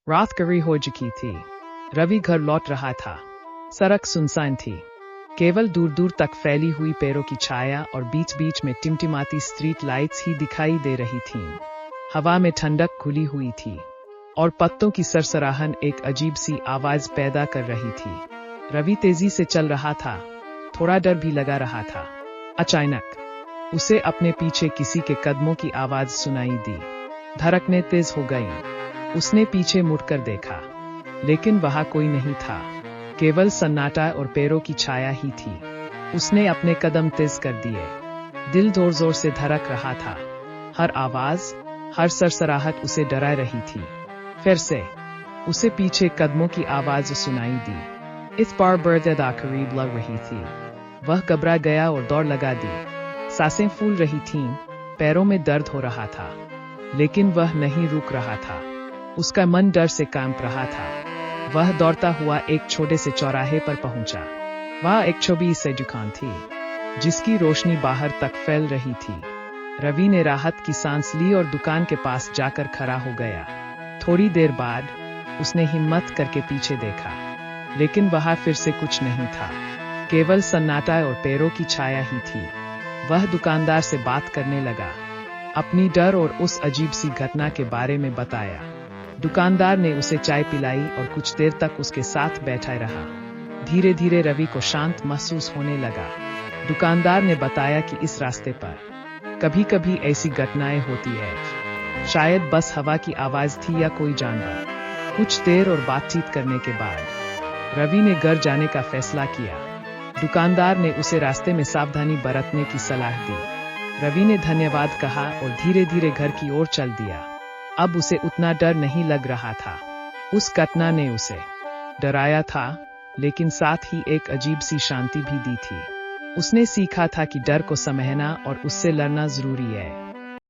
रात करीब हो चुकी थी। रवि घर लौट रहा था। सड़क सुनसान थी। केवल दूर दूर तक फैली हुई पेड़ों की छाया और बीच बीच में टिमटिमाती स्ट्रीट लाइट्स ही दिखाई दे रही थीं। हवा में ठंडक घुली हुई थी और पत्तों की सरसराहट एक अजीब सी आवाज पैदा कर रही थी। रवि तेजी से चल रहा था, थोड़ा डर भी लगा रहा था। अचानक उसे अपने पीछे किसी के कदमों की आवाज सुनाई दी। धड़कनें तेज हो गईं। उसने पीछे मुड़कर देखा, लेकिन वहां कोई नहीं था, केवल सन्नाटा और पेड़ों की छाया ही थी। उसने अपने कदम तेज कर दिए। दिल जोर जोर से धड़क रहा था। हर आवाज, हर सरसराहट उसे डरा रही थी। फिर से उसे पीछे कदमों की आवाज सुनाई दी। इस बार बर्दाश्त करीब लग रही थी। वह घबरा गया और दौड़ लगा दी। सांसें फूल रही थीं, पैरों में दर्द हो रहा था, लेकिन वह नहीं रुक रहा था। उसका मन डर से कांप रहा था। वह दौड़ता हुआ एक छोटे से चौराहे पर पहुंचा। वहां एक छोटी सी दुकान थी, जिसकी रोशनी बाहर तक फैल रही थी। रवि ने राहत की सांस ली और दुकान के पास जाकर खड़ा हो गया। थोड़ी देर बाद उसने हिम्मत करके पीछे देखा, लेकिन वहां फिर से कुछ नहीं था, केवल सन्नाटा और पेड़ों की छाया ही थी। वह दुकानदार से बात करने लगा, अपनी डर और उस अजीब सी घटना के बारे में बताया। दुकानदार ने उसे चाय पिलाई और कुछ देर तक उसके साथ बैठा रहा। धीरे धीरे रवि को शांत महसूस होने लगा। दुकानदार ने बताया कि इस रास्ते पर कभी कभी ऐसी घटनाएं होती है, शायद बस हवा की आवाज थी या कोई जानवर। कुछ देर और बातचीत करने के बाद रवि ने घर जाने का फैसला किया। दुकानदार ने उसे रास्ते में सावधानी बरतने की सलाह दी। रवि ने धन्यवाद कहा और धीरे धीरे घर की ओर चल दिया। अब उसे उतना डर नहीं लग रहा था। उस घटना ने उसे डराया था, लेकिन साथ ही एक अजीब सी शांति भी दी थी। उसने सीखा था कि डर को समझना और उससे लड़ना जरूरी है।